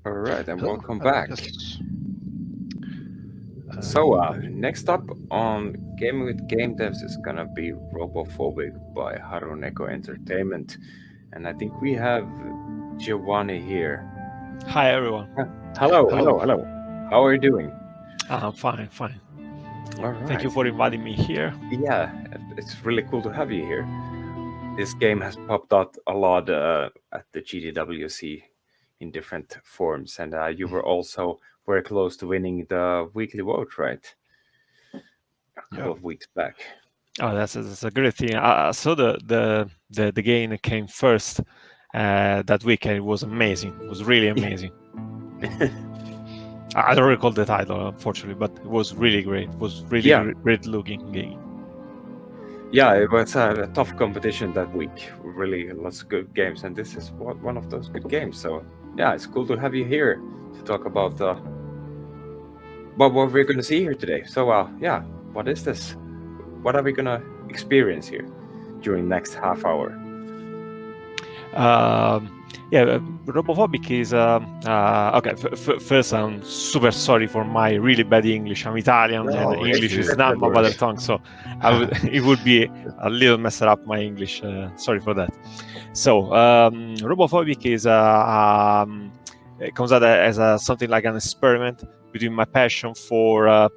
All right, and Hello. welcome back. Yes. So, next up on Gaming with Game Devs is gonna be RoboPhobik by Haruneko Entertainment, and I think we have Giovanni here. Hi everyone. Hello, Hello. hello, hello. How are you doing? I'm fine, fine. All Thank you right. for inviting me here. Yeah, it's really cool to have you here. This game has popped out a lot at the GDWC in different forms, and you were also very close to winning the weekly vote, right? A couple Yeah. of weeks back. Oh, that's a great thing. I saw the game that came first that weekend. It was amazing. It was really amazing. I don't recall the title, unfortunately, but it was really great. It was really Yeah. great looking game. Yeah, it was a tough competition that week. Really, lots of good games, and this is one of those good games. So, yeah, it's cool to have you here to talk about what we're going to see here today. So, yeah, what is this? What are we going to experience here during next half hour? Yeah, RoboPhobik is okay. First, I'm super sorry for my really bad English. I'm Italian, No, and it's English is it's not not my worry. mother tongue, so it would be a little messed up my English. Sorry for that. So, RoboPhobik is it comes out as something like an experiment between my passion for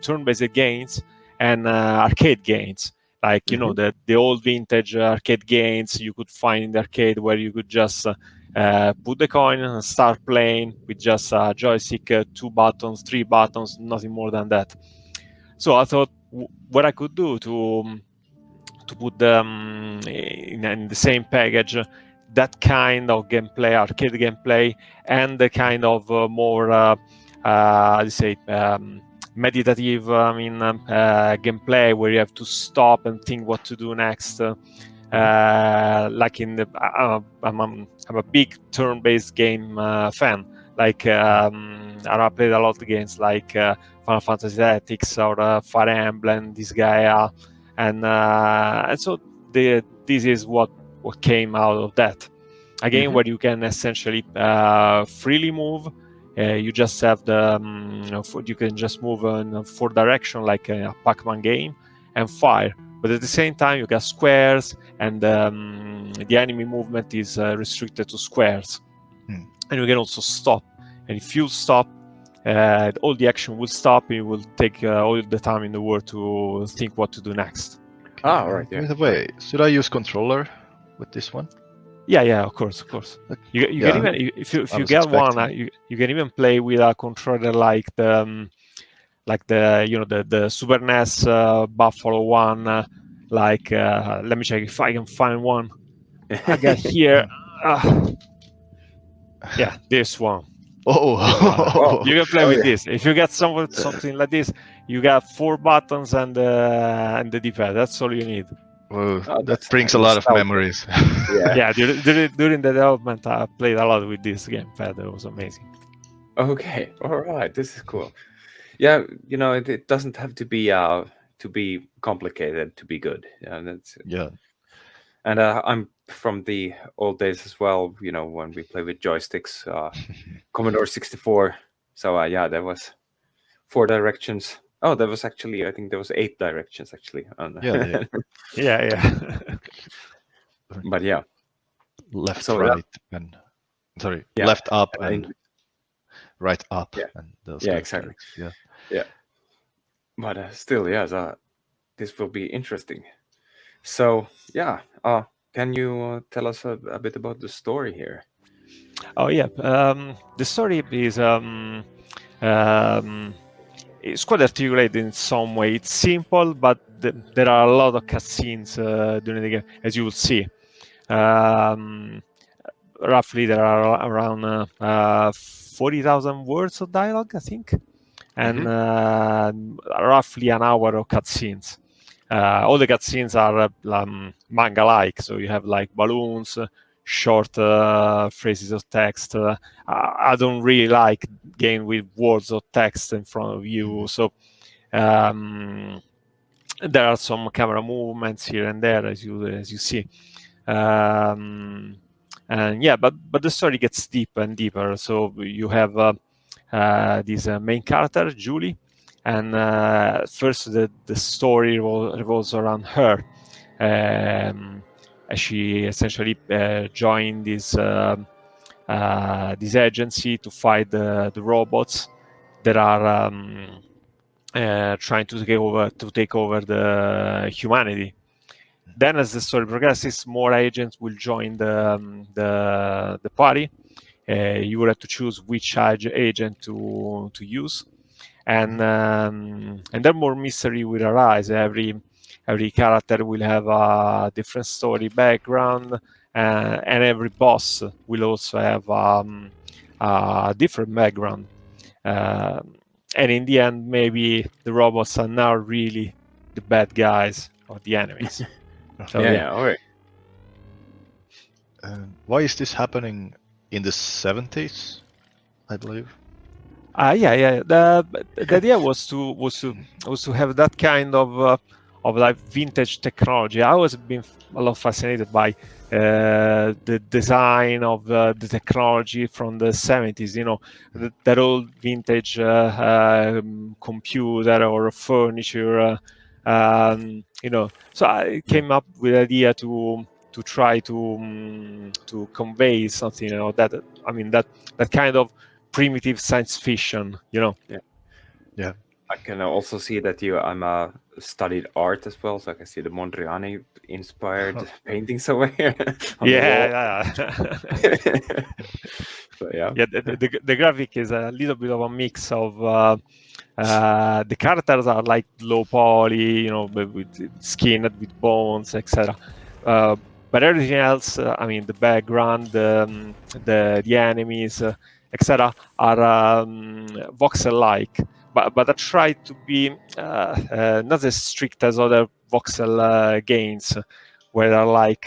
turn-based games and arcade games. Like, you know, the old vintage arcade games you could find in the arcade where you could just put the coin and start playing with just a joystick, 2 buttons, 3 buttons, nothing more than that. So I thought what I could do to put them in the same package, that kind of gameplay, arcade gameplay, and the kind of more, meditative, gameplay where you have to stop and think what to do next. Like in the, I'm a big turn-based game fan. Like I played a lot of games like Final Fantasy Tactics or Fire Emblem, Disgaea, and so this is what came out of that. A game where you can essentially freely move. You just have you can just move in 4 direction like a Pac-Man game and fire. But at the same time, you got squares, and the enemy movement is restricted to squares. And you can also stop. And if you stop, all the action will stop, and you will take all the time in the world to think what to do next. Ah, right. Yeah. By the way, should I use controller with this one? Yeah, of course. You Yeah. can even, if you I was get one, expecting. you can even play with a controller like the the Super NES Buffalo one. Let me check if I can find one. I got here. Yeah, this one. Oh. You can play Oh, with yeah. this. If you get something like this, you got 4 buttons and the D-pad. That's all you need. Well, Oh, that that's brings a lot of nostalgic. memories. Yeah. Yeah, during the development, I played a lot with this gamepad. It was amazing. Okay. All right. This is cool. Yeah, you know, it doesn't have to be complicated to be good. Yeah, that's it. Yeah. And I'm from the old days as well. You know, when we play with joysticks, Commodore 64. So yeah, there was 4 directions. Oh, there was actually, I think there was 8 directions actually. Yeah. Yeah. But yeah, Left, so right, and sorry, yeah, left up and and right up, yeah, and those yeah, kind of exactly. tricks. Yeah. Yeah, but still, yeah, this will be interesting. So yeah, can you tell us a bit about the story here? Oh yeah. The story is it's quite articulated in some way. It's simple, but there are a lot of cutscenes during the game, as you will see. Roughly, there are around 40,000 words of dialogue, I think, and roughly an hour of cutscenes. All the cutscenes are manga-like, so you have like balloons, short phrases of text. I don't really like game with words of text in front of you, so there are some camera movements here and there, as you see. And yeah, but the story gets deeper and deeper. So you have this main character, Julie, and first the story revolves around her. She essentially joined this agency to fight the robots that are trying to take over the humanity. Then, as the story progresses, more agents will join the party. You will have to choose which agent to use, and then more mystery will arise. Every character will have a different story background, and every boss will also have a different background. And in the end, maybe the robots are not really the bad guys or the enemies. So, Yeah. All right. Why is this happening in the 70s, I believe? yeah. The idea was to have that kind of like vintage technology. I always been a lot fascinated by the design of the technology from the 70s. You know, that old vintage computer or furniture. You know, so I came up with the idea to try to convey something. You know, that I mean that kind of primitive science fiction, you know. Yeah. I can also see that I'm studied art as well, so I can see the Mondrian inspired paintings over here on the wall. Yeah. So yeah. Yeah, the graphic is a little bit of a mix of the characters are like low poly, you know, with skin, with bones, etc. But everything else, I mean, the background, the enemies, etc., are voxel-like. But I try to be not as strict as other voxel games, where they're like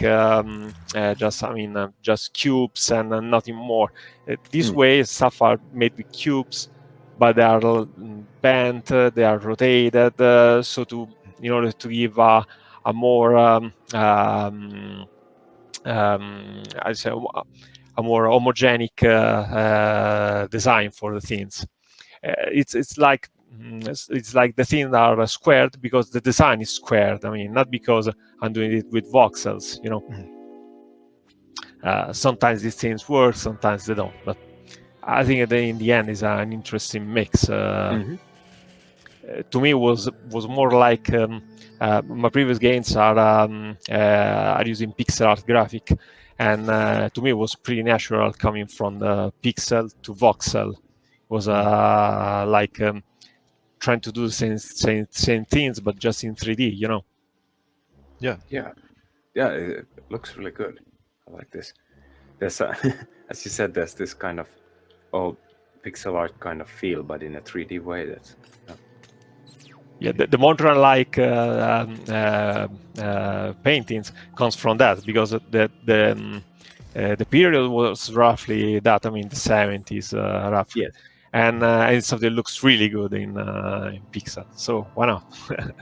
just cubes and nothing more. This way, stuff are made with cubes, but they are bent, they are rotated, so in order to give a more I'd say a more homogenic design for the things. It's like the things are squared because the design is squared. I mean, not because I'm doing it with voxels, you know. Sometimes these things work, sometimes they don't. But I think in the end is an interesting mix. To me, was more like my previous games are using pixel art graphic, and to me it was pretty natural coming from the pixel to voxel. It was like trying to do the same things, but just in 3D, you know. Yeah. It looks really good. I like this. There's as you said, there's this kind of old pixel art kind of feel, but in a 3D way. That's yeah, the Mondrian-like paintings comes from that, because the period was roughly that. I mean, the 70s, roughly. Yes. And it's something that looks really good in pixel. So why not?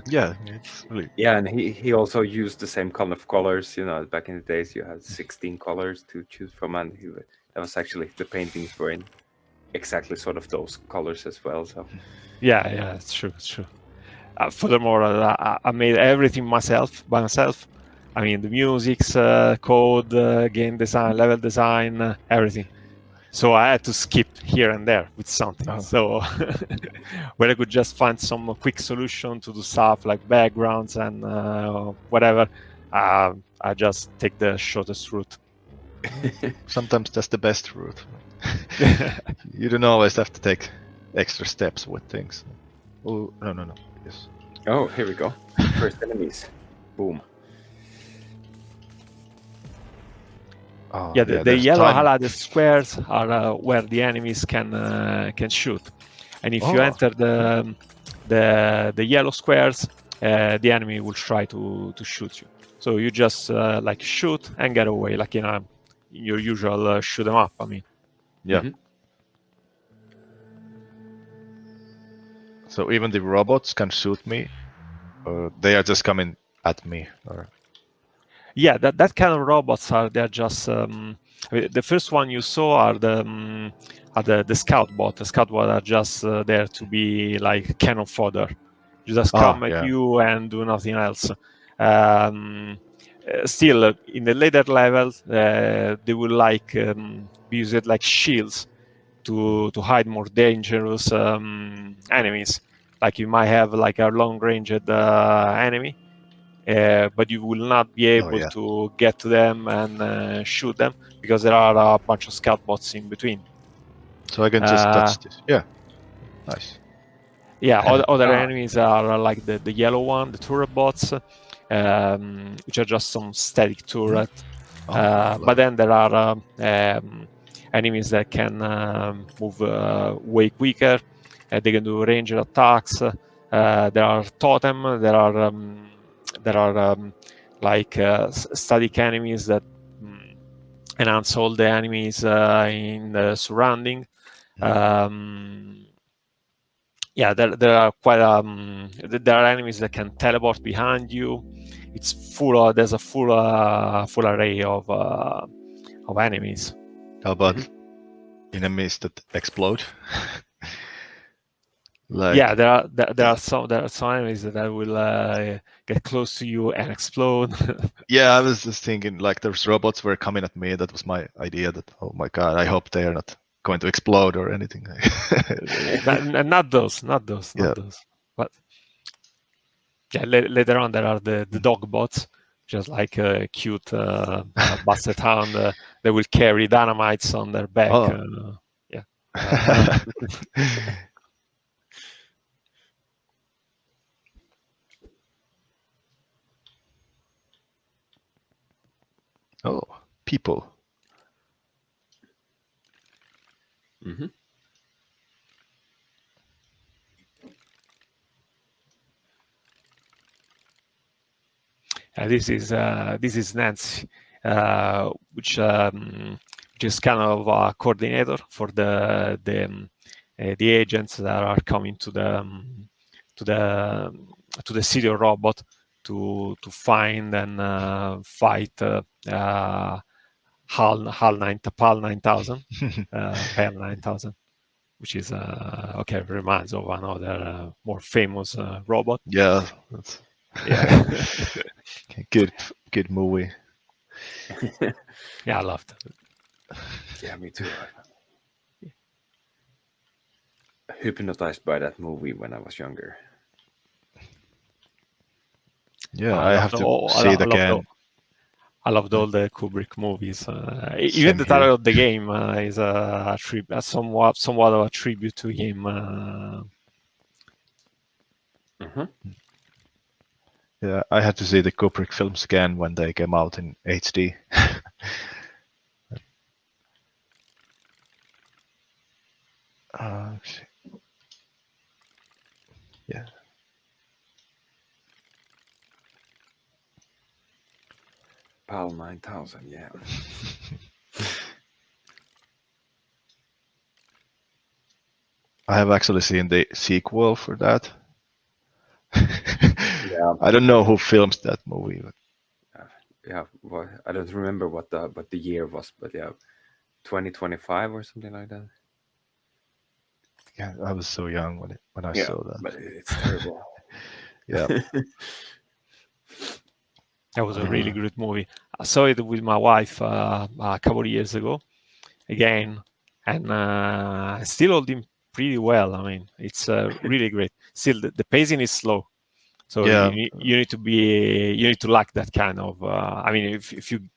Yeah, it's really. Yeah, and he also used the same kind of colors. You know, back in the days, you had 16 colors to choose from, and that was actually the paintings were in exactly sort of those colors as well. So Yeah, it's true. Furthermore, I made everything by myself. I mean, the music's code, game design, level design, everything. So I had to skip here and there with something. Oh. So where I could just find some quick solution to do stuff like backgrounds and whatever, I just take the shortest route. Sometimes that's the best route. You don't always have to take extra steps with things. Oh, no. Yes. oh, here we go. First enemies. Boom. Oh, Yeah, the there's yellow time. highlighted squares are where the enemies can shoot, and if you Oh. enter the yellow squares, the enemy will try to shoot you. So you just like shoot and get away, like your usual shoot 'em up. I mean, Yeah. Mhm. So even the robots can shoot me, or they are just coming at me, or Yeah, that kind of robots they're just I mean, the first one you saw are the scout bot. The scout bot are just there to be like cannon fodder. You just come at you and do nothing else. Still, in the later levels, they will like be used like shields to hide more dangerous enemies. Like you might have like a long-ranged enemy, but you will not be able to get to them and shoot them because there are a bunch of scout bots in between. So I can just touch this. Yeah, nice. Yeah, other enemies are like the yellow one, the turret bots, which are just some static turret. But then there are enemies that can move way quicker. They can do ranged attacks. There are totem. There are like static enemies that enhance all the enemies in the surrounding. Yeah, there are quite there are enemies that can teleport behind you. It's full. There's a full array of enemies. How about enemies that explode? Yeah, there are some enemies that will get close to you and explode. Yeah, I was just thinking like those robots were coming at me. That was my idea. That oh my god, I hope they are not going to explode or anything. not those. But yeah, later on there are the dog bots, just like a cute basset hound that will carry dynamites on their back. Yeah. Oh, people. This is Nancy, which is kind of a coordinator for the agents that are coming to the city of robot to find and fight PAL 9000, PAL 9000, which is okay, reminds of another more famous robot. Yeah, that's good movie. Yeah, I loved it. Yeah, me too. Hypnotized by that movie when I was younger. Yeah, I have to see it again. I loved all the Kubrick movies. Even the title of the game is a somewhat of a tribute to him. Yeah, I had to see the Kubrick films again when they came out in HD. Yeah. PAL 9000, yeah. I have actually seen the sequel for that. Yeah. I don't know who films that movie. But... Yeah, well, I don't remember what the year was, but yeah, 2025 or something like that. Yeah, I was so young when I saw that. But it's terrible. Yeah. That was a really good movie. I saw it with my wife a couple of years ago, again, and still holding pretty well. I mean, it's really great. Still, the pacing is slow, so you need to like that kind of. I mean, if you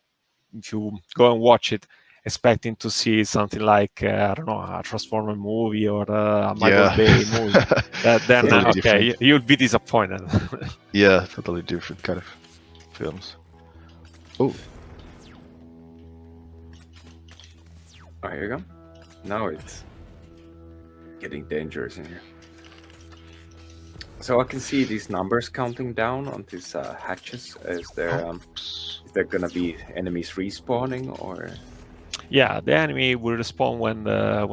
go and watch it expecting to see something like I don't know, a Transformer movie or a Michael Bay movie, then totally you'll be disappointed. Yeah, totally different kind of films. Oh, here you go. Now it's getting dangerous in here. So I can see these numbers counting down on these hatches. Is there gonna be enemies respawning or? Yeah, the enemy will respawn when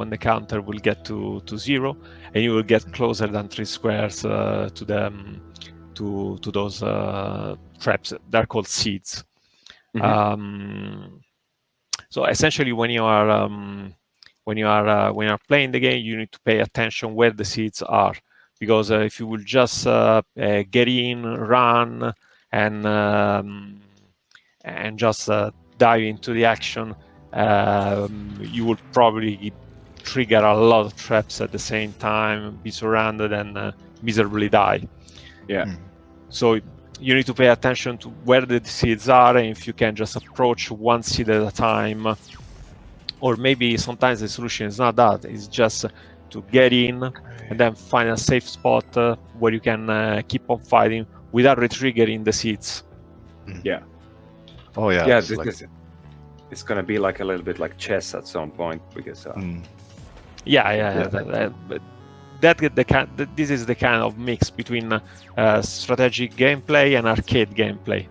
the counter will get to 0, and you will get closer than 3 squares to those traps. They're called seeds. So essentially, when you are playing the game, you need to pay attention where the seeds are, because if you will just get in, run, and just dive into the action, you will probably trigger a lot of traps at the same time, be surrounded, and miserably die. Yeah. So you need to pay attention to where the seeds are, and if you can just approach one seed at a time. Or maybe sometimes the solution is not that, it's just to get in and then find a safe spot where you can keep on fighting without retriggering the seeds. Yeah. Oh yeah. Yeah, it's gonna be like a little bit like chess at some point, because this is the kind of mix between strategic gameplay and arcade gameplay.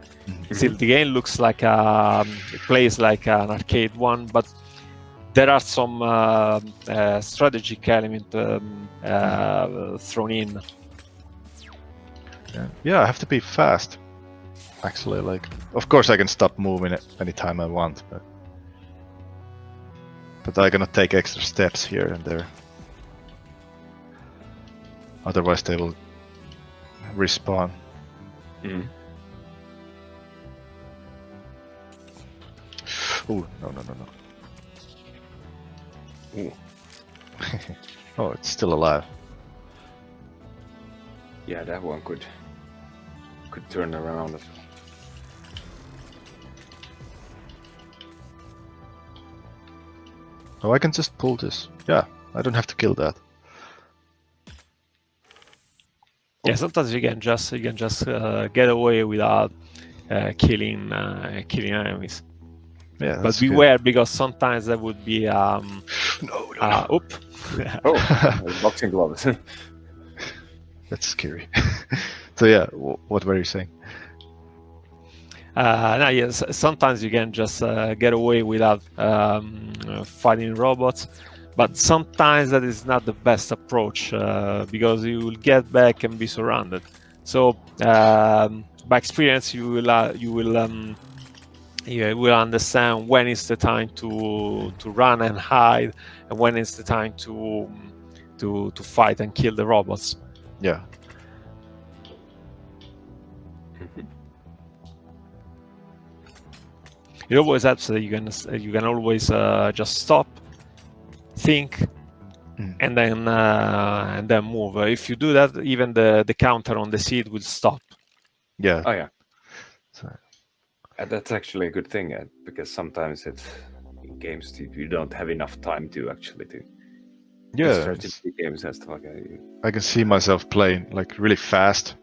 Still, the game looks like it plays like an arcade one, but there are some strategic element thrown in. Yeah, I have to be fast. Actually, like, of course I can stop moving it anytime I want, but I cannot take extra steps here and there. Otherwise they will respawn. Oh, no. Ooh. Oh, it's still alive. Yeah, that one could turn around as well. Oh, I can just pull this. Yeah, I don't have to kill that. Yeah, sometimes you can just get away without killing enemies. Yeah, but beware, because sometimes there would be no. Oop. Oh, boxing gloves. That's scary. So yeah, what were you saying? No, yes. Sometimes you can just get away without fighting robots, but sometimes that is not the best approach, because you will get back and be surrounded. So by experience, you will understand when is the time to run and hide, and when is the time to fight and kill the robots. Yeah. It always helps that you can always just stop, think, and then move. If you do that, even the counter on the seed will stop. Yeah. Oh yeah. So, that's actually a good thing, because sometimes it's in games you don't have enough time to actually do. Yeah. Strategy games and stuff like that. I can see myself playing like really fast,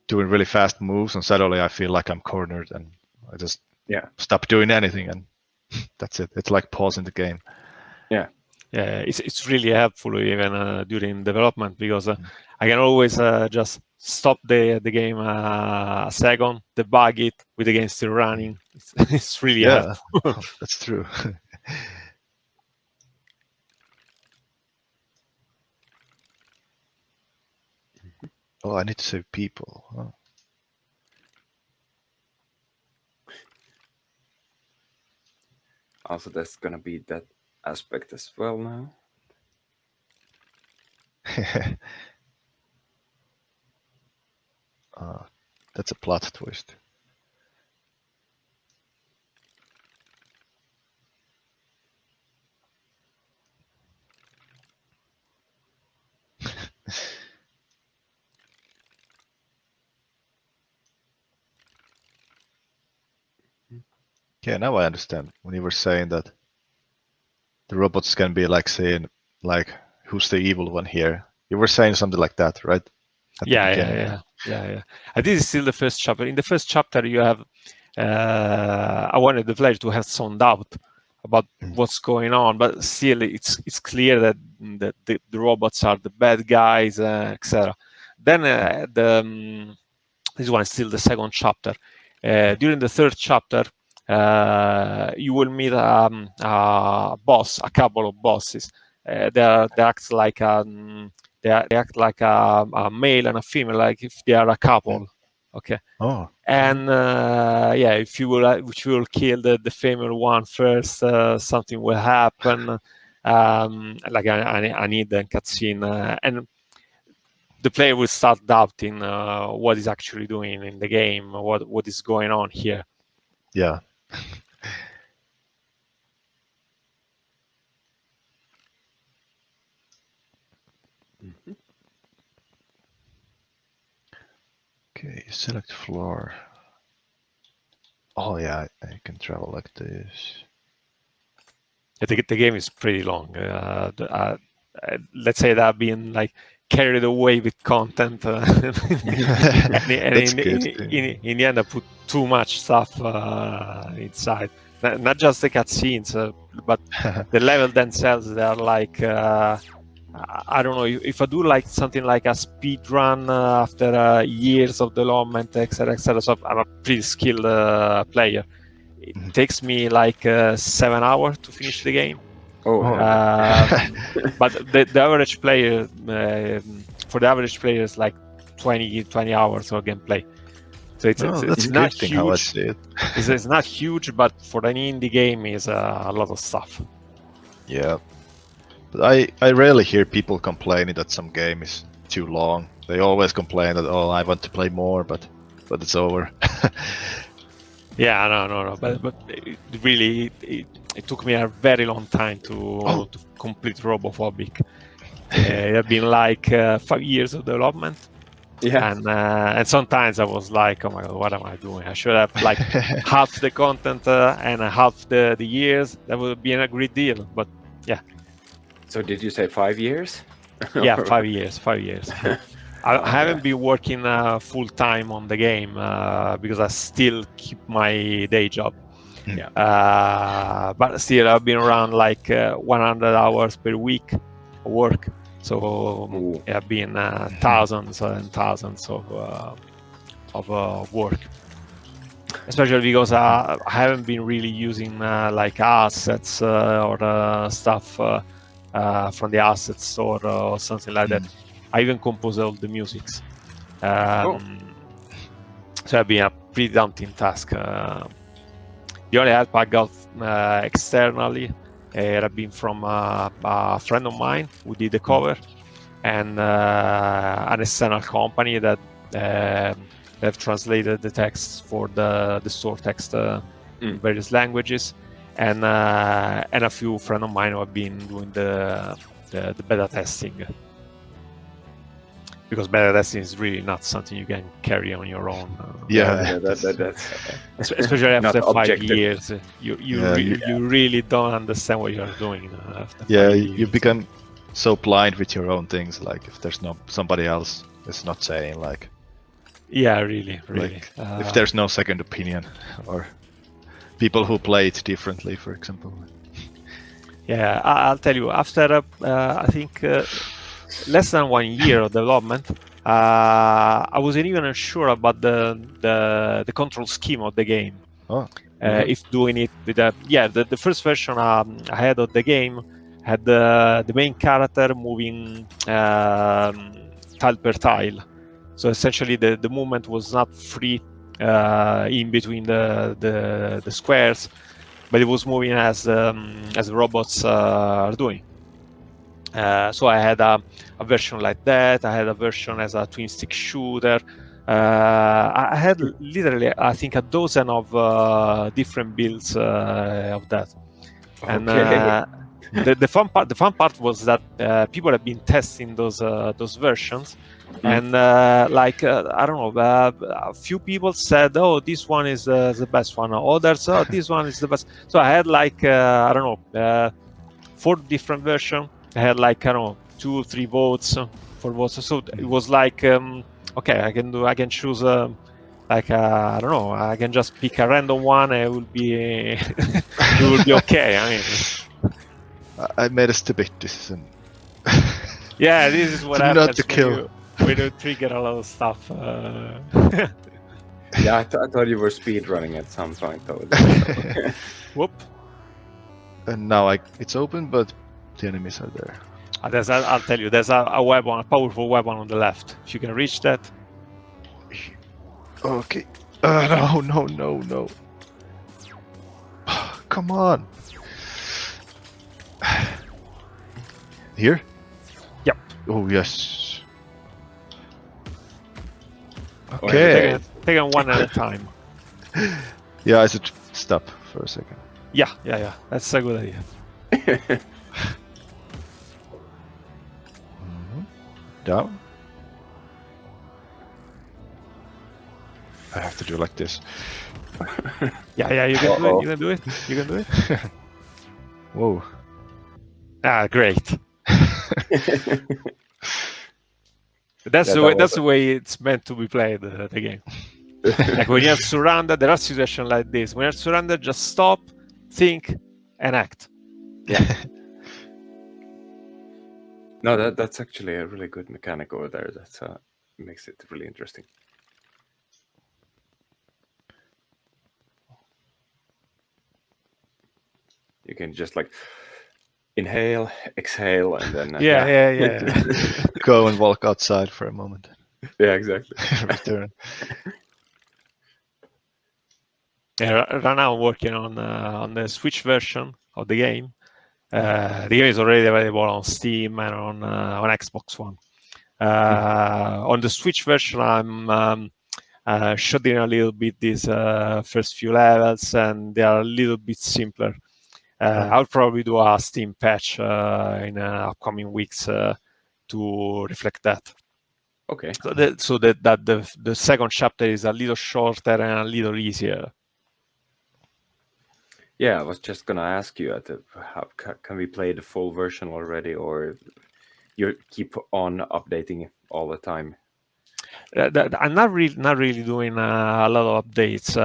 doing really fast moves, and suddenly I feel like I'm cornered, and I just stop doing anything, and that's it. It's like pausing the game. Yeah, it's really helpful even during development, because I can always just stop the game a second, debug it with the game still running. It's really helpful. That's true. Oh, I need to save people. Oh. Also, there's gonna be that aspect as well now. That's a plot twist. Yeah, now I understand when you were saying that the robots can be like saying, like, who's the evil one here? You were saying something like that, right? Yeah. This is still the first chapter. In the first chapter, you have I wanted the player to have some doubt about what's going on, but still it's clear that the robots are the bad guys, etc. Then this one is still the second chapter. During the third chapter, you will meet a boss, a couple of bosses. They act like a male and a female, like if they are a couple. Okay. Oh. And if you will kill the female one first, something will happen. Like I need a cutscene, and the player will start doubting what is actually doing in the game, what is going on here. Yeah. Okay, select floor. Oh yeah, I can travel like this. I think the game is pretty long. Let's say that I've been like carried away with content, and in the end I put too much stuff inside. Not just the cutscenes, but the level themselves. They are like I don't know if I do like something like a speed run after years of development, etc., etc. So I'm a pretty skilled player. It takes me like 7 hours to finish the game. But the average player, for the average player, is like 20 hours of gameplay. So it's not huge. It's not huge, but for an indie game, is a lot of stuff. Yeah. But I rarely hear people complaining that some game is too long. They always complain that, oh, I want to play more, but it's over. Yeah, no. But it took me a very long time to complete RoboPhobik. It had been like 5 years of development. Yeah. And sometimes I was like, oh my god, what am I doing? I should have like half the content and half the years. That would have been a great deal. But yeah. So did you say 5 years? Yeah, 5 years. 5 years. I haven't been working full time on the game because I still keep my day job. Yeah. But still, I've been around like 100 hours per week of work. So I've been thousands and thousands of work. Especially because I haven't been really using like assets or stuff from the asset store or something like that. I even compose all the musics. So it's been a pretty daunting task. The only help I got externally had been from a friend of mine who did the cover, and an external company that have translated the text for the store text in various languages, and a few friends of mine who have been doing the beta testing. Because beta testing is really not something you can carry on your own. That's especially after 5 years. You really don't understand what you're doing. After 5 years. You become so blind with your own things. Like if there's no somebody else is not saying like. Yeah, really. Like, if there's no second opinion or people who play it differently, for example. Yeah, I'll tell you. After I think. Less than 1 year of development, I wasn't even sure about the control scheme of the game. If doing it with the first version I had of the game had the main character moving tile per tile. So essentially, the movement was not free in between the squares, but it was moving as robots are doing. So I had a version like that. I had a version as a twin stick shooter. I had literally, I think, a dozen of different builds of that. And the fun part was that people have been testing those versions, and like I don't know, a few people said, "Oh, this one is the best one." Others, "Oh, this one is the best." So I had like I don't know, 4 different versions. I had like, I don't know, 2 or 3 votes for votes. So it was like, okay, I can choose like I don't know, I can just pick a random one and it will be okay. I mean, I made a stupid decision. Yeah, this is what happens not to kill. when you trigger a lot of stuff. Yeah, I thought you were speedrunning at some point though. Whoop. And now it's open, but the enemies are there. I'll tell you, there's a weapon, a powerful weapon on the left. If you can reach that. Okay. No. Come on. Here? Yep. Oh, yes. Okay. Take them one at a time. Yeah, I should stop for a second. Yeah. That's a good idea. Down. I have to do like this. Yeah, you can do it. You can do it. Whoa. Great. That's the way it's meant to be played, the game. Like when you're surrounded, there are situations like this. When you're surrounded, just stop, think, and act. Yeah. No, that's actually a really good mechanic over there. That makes it really interesting. You can just like inhale, exhale, and then yeah. Go and walk outside for a moment. Yeah, exactly. Return. Right now I'm working on the Switch version of the game. The game is already available on Steam and on Xbox One. On the Switch version, I'm shooting a little bit these first few levels, and they are a little bit simpler. I'll probably do a Steam patch in upcoming weeks to reflect that. Okay. So that the second chapter is a little shorter and a little easier. Yeah, I was just gonna ask you, how can we play the full version already, or you keep on updating all the time? I'm not really doing a lot of updates.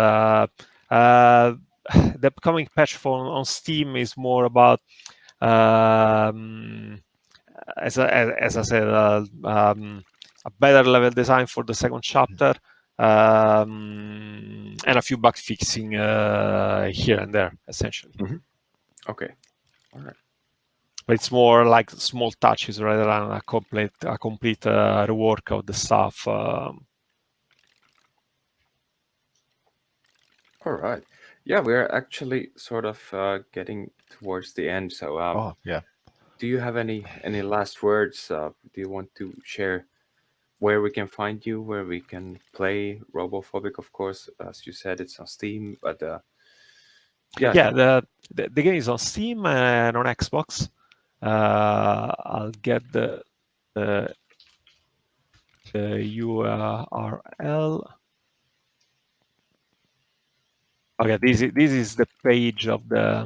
The upcoming patch on Steam is more about, as I said, a better level design for the second chapter, and a few bug fixing here and there, essentially. Okay, all right. But it's more like small touches rather than a complete rework of the stuff. All right. Yeah, we're actually sort of getting towards the end. So, yeah. Do you have any last words? Do you want to share where we can find you, where we can play RoboPhobik? Of course, as you said, it's on Steam, but the game is on Steam and on Xbox. I'll get the URL. Okay, this is the page of the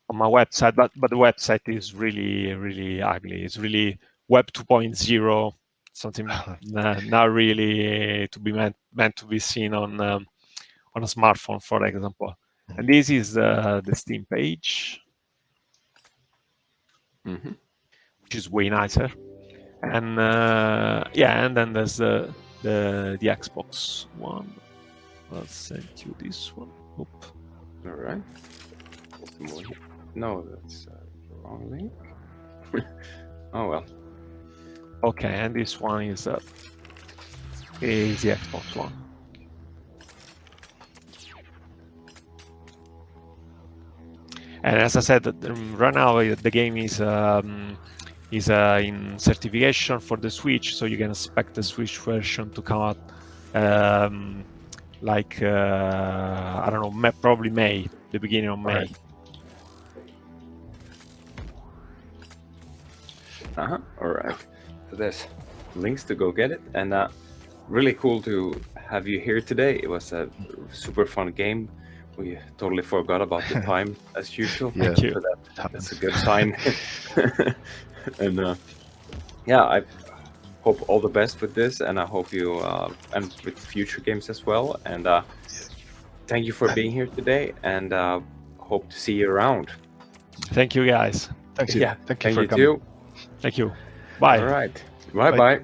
on my website, but the website is really ugly. It's really Web 2.0, something not really to be meant to be seen on a smartphone, for example. And this is the Steam page, which is way nicer. And and then there's the Xbox One. I'll send you this one. Oop. all right. No, that's the wrong link. Oh well. Okay, and this one is the Xbox One. And as I said, right now the game is in certification for the Switch, so you can expect the Switch version to come out I don't know, probably May, the beginning of May. All right. So there's links to go get it, and really cool to have you here today. It was a super fun game. We totally forgot about the time as usual. Thank you. So that's a good sign. And I hope all the best with this, and I hope you and with future games as well. And thank you for being here today, and hope to see you around. Thank you, guys. Thank you. Yeah, thank you for you coming. too. Thank you. Bye. All right. Bye.